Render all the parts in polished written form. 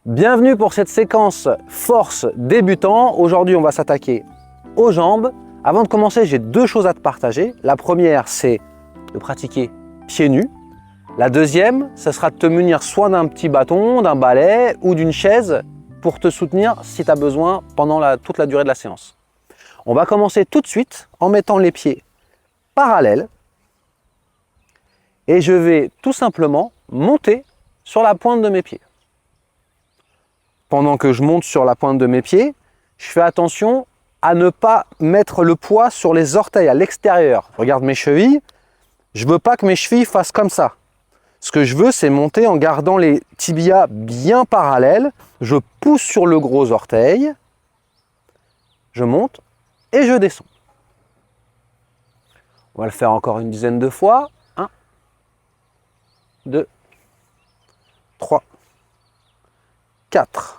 Bienvenue pour cette séquence force débutant. Aujourd'hui, on va s'attaquer aux jambes. Avant de commencer, j'ai deux choses à te partager. La première, c'est de pratiquer pieds nus. La deuxième, ce sera de te munir soit d'un petit bâton, d'un balai ou d'une chaise pour te soutenir si tu as besoin pendant toute la durée de la séance. On va commencer tout de suite en mettant les pieds parallèles et je vais tout simplement monter sur la pointe de mes pieds. Pendant que je monte sur la pointe de mes pieds, je fais attention à ne pas mettre le poids sur les orteils à l'extérieur. Regarde mes chevilles, je ne veux pas que mes chevilles fassent comme ça. Ce que je veux, c'est monter en gardant les tibias bien parallèles. Je pousse sur le gros orteil, je monte et je descends. On va le faire encore une dizaine de fois. 1, 2, 3, 4,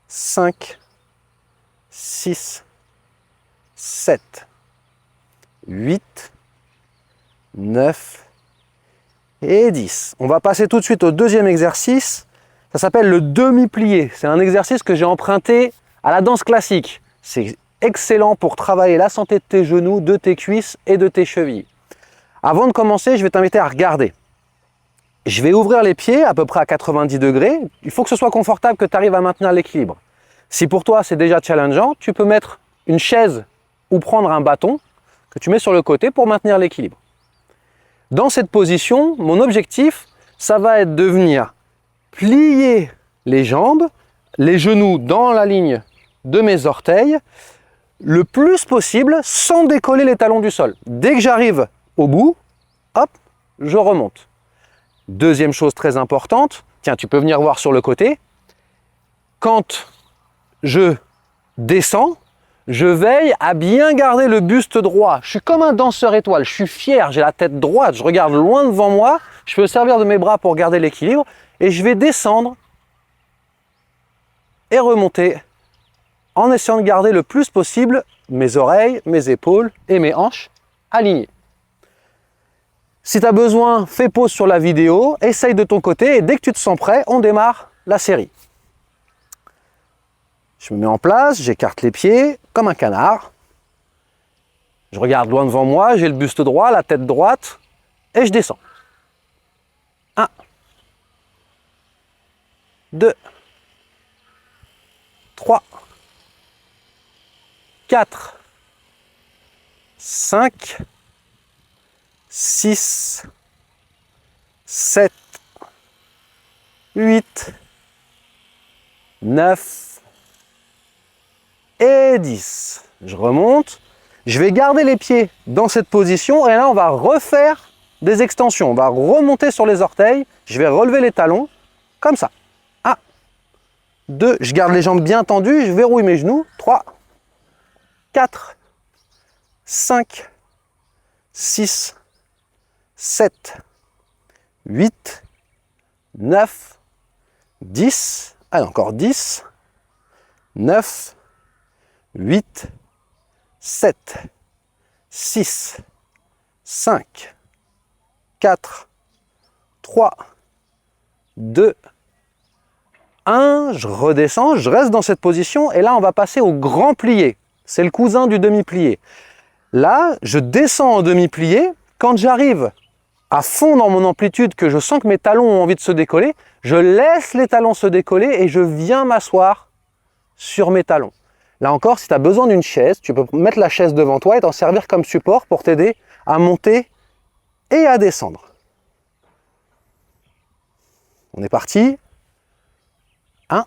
5, 6, 7, 8, 9 et 10. On va passer tout de suite au deuxième exercice. Ça s'appelle le demi-plié. C'est un exercice que j'ai emprunté à la danse classique. C'est excellent pour travailler la santé de tes genoux, de tes cuisses et de tes chevilles. Avant de commencer, je vais t'inviter à regarder. Je vais ouvrir les pieds à peu près à 90 degrés. Il faut que ce soit confortable, que tu arrives à maintenir l'équilibre. Si pour toi c'est déjà challengeant, tu peux mettre une chaise ou prendre un bâton que tu mets sur le côté pour maintenir l'équilibre. Dans cette position, mon objectif, ça va être de venir plier les jambes, les genoux dans la ligne de mes orteils, le plus possible sans décoller les talons du sol. Dès que j'arrive au bout, hop, je remonte. Deuxième chose très importante, tiens, tu peux venir voir sur le côté. Quand je descends, je veille à bien garder le buste droit. Je suis comme un danseur étoile, je suis fier, j'ai la tête droite, je regarde loin devant moi, je peux me servir de mes bras pour garder l'équilibre et je vais descendre et remonter en essayant de garder le plus possible mes oreilles, mes épaules et mes hanches alignées. Si tu as besoin, fais pause sur la vidéo, essaye de ton côté et dès que tu te sens prêt, on démarre la série. Je me mets en place, j'écarte les pieds comme un canard. Je regarde loin devant moi, j'ai le buste droit, la tête droite et je descends. 1, 2, 3, 4, 5, 6, 7, 8, 9 et 10. Je remonte. Je vais garder les pieds dans cette position et là on va refaire des extensions. On va remonter sur les orteils. Je vais relever les talons comme ça. 1, 2, je garde les jambes bien tendues. Je verrouille mes genoux. 3, 4, 5, 6, 7, 8, 9, 10, allez encore 10, 9, 8, 7, 6, 5, 4, 3, 2, 1, je redescends, je reste dans cette position et là on va passer au grand plié, c'est le cousin du demi-plié. Là, je descends en demi-plié, quand j'arrive à fond dans mon amplitude, que je sens que mes talons ont envie de se décoller, je laisse les talons se décoller et je viens m'asseoir sur mes talons. Là encore, si tu as besoin d'une chaise, tu peux mettre la chaise devant toi et t'en servir comme support pour t'aider à monter et à descendre. On est parti. 1,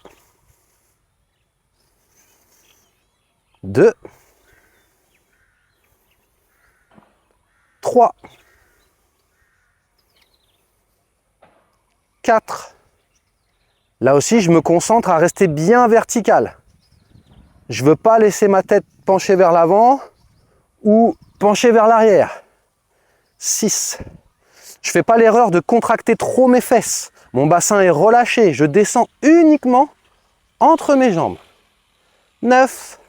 2, 3, 4. Là aussi, je me concentre à rester bien vertical. Je ne veux pas laisser ma tête pencher vers l'avant ou pencher vers l'arrière. 6. Je ne fais pas l'erreur de contracter trop mes fesses. Mon bassin est relâché. Je descends uniquement entre mes jambes. 9.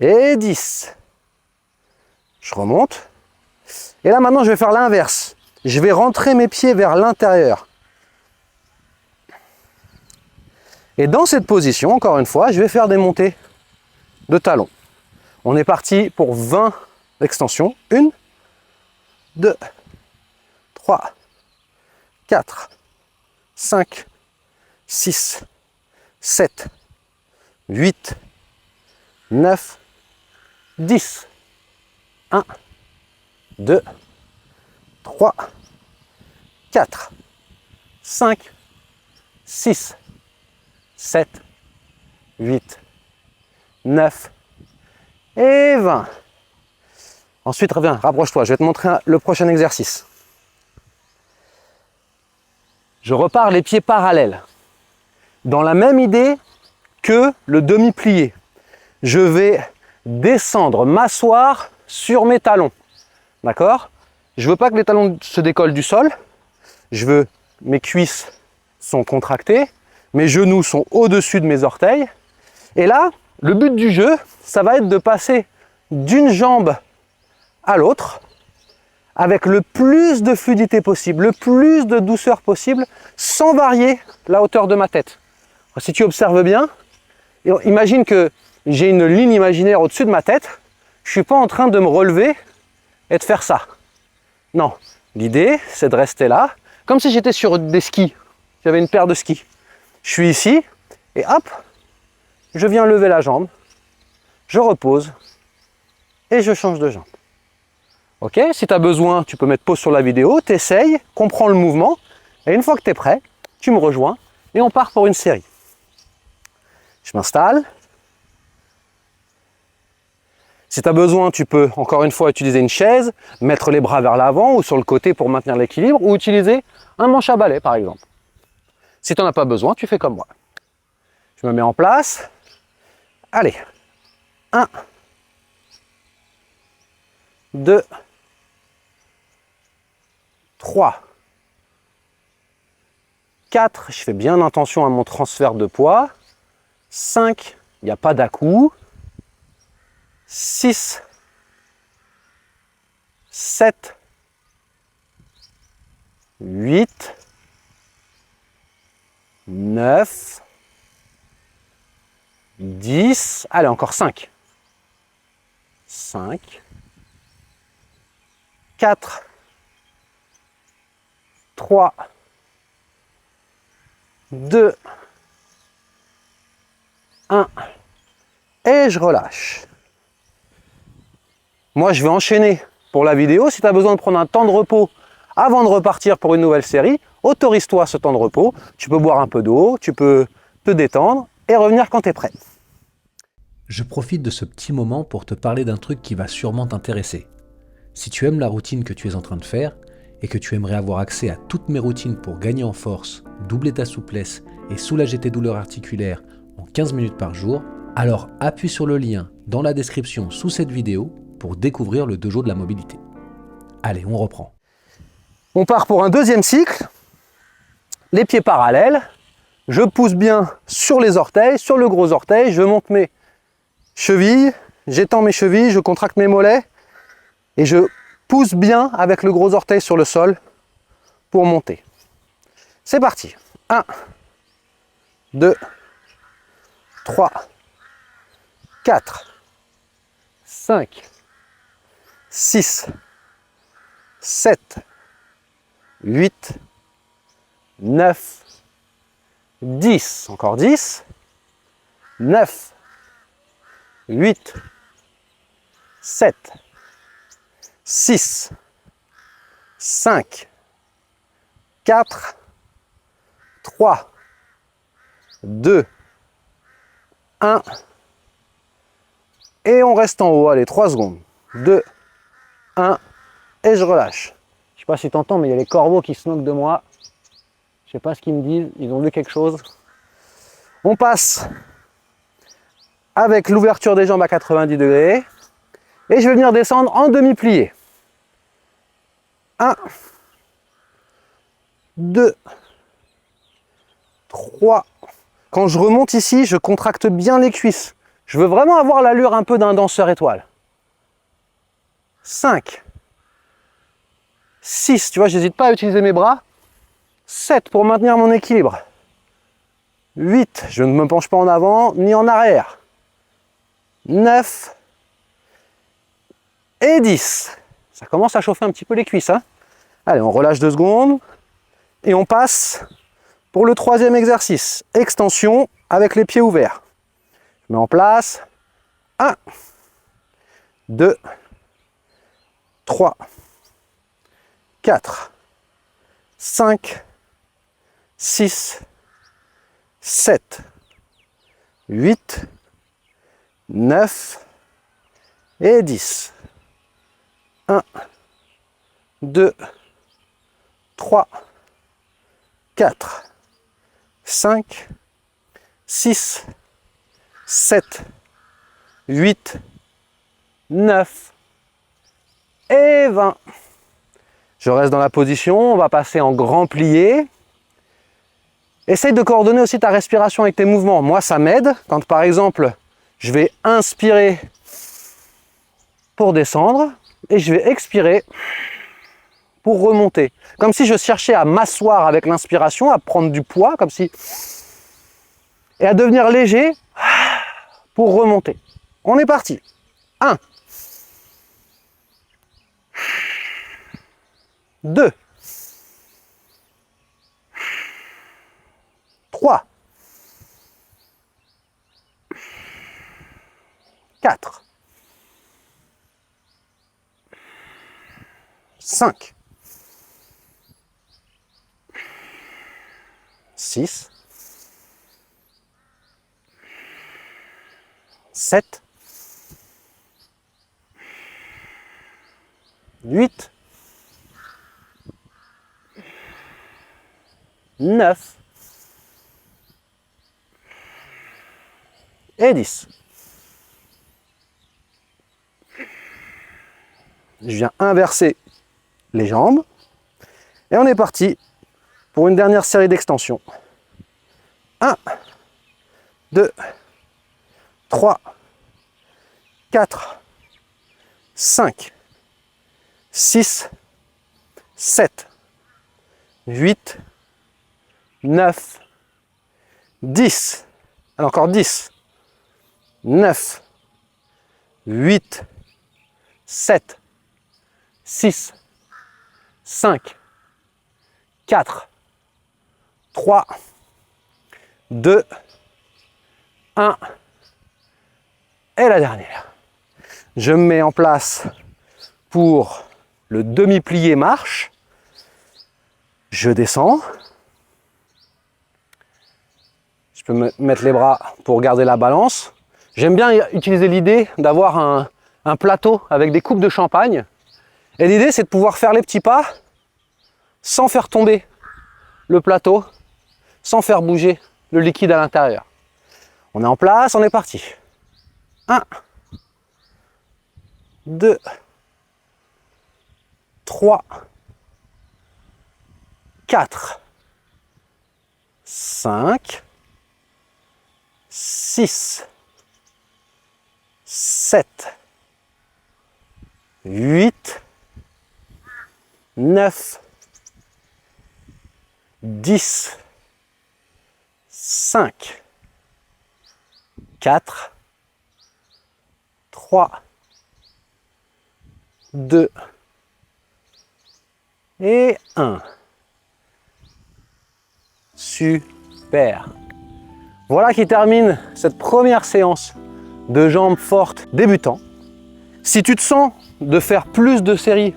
Et 10. Je remonte. Et là maintenant je vais faire l'inverse. Je vais rentrer mes pieds vers l'intérieur. Et dans cette position, encore une fois, je vais faire des montées de talons. On est parti pour 20 extensions. 1, 2, 3, 4, 5, 6, 7, 8, 9, 10. 1, 2, 3, 4, 5, 6, 7, 8, 9 et 20. Ensuite, reviens, rapproche-toi, je vais te montrer le prochain exercice. Je repars les pieds parallèles. Dans la même idée que le demi-plié. Je vais descendre, m'asseoir sur mes talons. D'accord? Je ne veux pas que les talons se décollent du sol. Mes cuisses sont contractées. Mes genoux sont au-dessus de mes orteils. Et là, le but du jeu, ça va être de passer d'une jambe à l'autre avec le plus de fluidité possible, le plus de douceur possible, sans varier la hauteur de ma tête. Si tu observes bien, imagine que j'ai une ligne imaginaire au-dessus de ma tête, je ne suis pas en train de me relever et de faire ça. Non, l'idée c'est de rester là, comme si j'étais sur des skis, j'avais une paire de skis. Je suis ici et hop, je viens lever la jambe, je repose et je change de jambe. Ok, si tu as besoin, tu peux mettre pause sur la vidéo, tu essayes, comprends le mouvement et une fois que tu es prêt, tu me rejoins et on part pour une série. Je m'installe. Si tu as besoin, tu peux encore une fois utiliser une chaise, mettre les bras vers l'avant ou sur le côté pour maintenir l'équilibre ou utiliser un manche à balai par exemple. Si tu n'en as pas besoin, tu fais comme moi. Je me mets en place. Allez. 1, 2, 3, 4. Je fais bien attention à mon transfert de poids. 5, il n'y a pas d'à-coup. 6, 7, 8, 9, 10, allez encore 5, 5, 4, 3, 2, 1, et je relâche. Moi, je vais enchaîner pour la vidéo. Si tu as besoin de prendre un temps de repos avant de repartir pour une nouvelle série, autorise-toi ce temps de repos. Tu peux boire un peu d'eau, tu peux te détendre et revenir quand tu es prêt. Je profite de ce petit moment pour te parler d'un truc qui va sûrement t'intéresser. Si tu aimes la routine que tu es en train de faire et que tu aimerais avoir accès à toutes mes routines pour gagner en force, doubler ta souplesse et soulager tes douleurs articulaires en 15 minutes par jour, alors appuie sur le lien dans la description sous cette vidéo pour découvrir le dojo de la mobilité. Allez, on reprend. On part pour un deuxième cycle. Les pieds parallèles. Je pousse bien sur les orteils, sur le gros orteil. Je monte mes chevilles, j'étends mes chevilles, je contracte mes mollets et je pousse bien avec le gros orteil sur le sol pour monter. C'est parti. 1, 2, 3, 4, 5, 6, 7, 8, 9, 10, encore 10, 9, 8, 7, 6, 5, 4, 3, 2, 1, et on reste en haut, allez, 3 secondes, 2, 1, et je relâche. Je sais pas si tu entends, mais il y a les corbeaux qui se moquent de moi. Je sais pas ce qu'ils me disent, ils ont vu quelque chose. On passe avec l'ouverture des jambes à 90 degrés. Et je vais venir descendre en demi-plié. 1, 2, 3. Quand je remonte ici, je contracte bien les cuisses. Je veux vraiment avoir l'allure un peu d'un danseur étoile. 5, 6, tu vois, j'hésite pas à utiliser mes bras. 7 pour maintenir mon équilibre. 8, je ne me penche pas en avant ni en arrière. 9 et 10. Ça commence à chauffer un petit peu les cuisses, hein. Allez, on relâche 2 secondes et on passe pour le troisième exercice. Extension avec les pieds ouverts. Je mets en place 1, 2, 3, 4, 5, 6, 7, 8, 9 et 10. 1, 2, 3, 4, 5, 6, 7, 8, 9 et 20. Je reste dans la position, on va passer en grand plié. Essaye de coordonner aussi ta respiration avec tes mouvements. Moi, ça m'aide quand, par exemple, je vais inspirer pour descendre et je vais expirer pour remonter. Comme si je cherchais à m'asseoir avec l'inspiration, à prendre du poids, comme si... et à devenir léger pour remonter. On est parti. 1, 2, 3, 4, 5, 6, 7, 8, 9 et 10. Je viens inverser les jambes et on est parti pour une dernière série d'extensions. 1, 2, 3, 4, 5, 6, 7, 8, 9, 10. Alors encore 10, 9, 8, 7, 6, 5, 4, 3, 2, 1. Et la dernière. Je me mets en place pour le demi-plié marche. Je descends. Je peux me mettre les bras pour garder la balance. J'aime bien utiliser l'idée d'avoir un plateau avec des coupes de champagne. Et l'idée, c'est de pouvoir faire les petits pas sans faire tomber le plateau, sans faire bouger le liquide à l'intérieur. On est en place, on est parti. 1, 2, 3, 4, 5, 6, 7, 8, 9, 10, 5, 4, 3, 2 et 1. Super. Voilà qui termine cette première séance de jambes fortes débutants. Si tu te sens de faire plus de séries,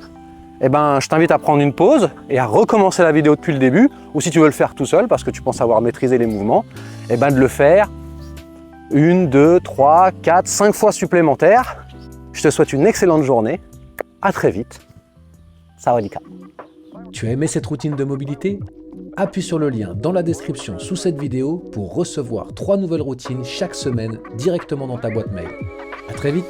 eh ben, je t'invite à prendre une pause et à recommencer la vidéo depuis le début. Ou si tu veux le faire tout seul parce que tu penses avoir maîtrisé les mouvements, eh ben, de le faire 1, 2, 3, 4, 5 fois supplémentaires. Je te souhaite une excellente journée. À très vite. Sawadika. Tu as aimé cette routine de mobilité? Appuie sur le lien dans la description sous cette vidéo pour recevoir 3 nouvelles routines chaque semaine directement dans ta boîte mail. À très vite.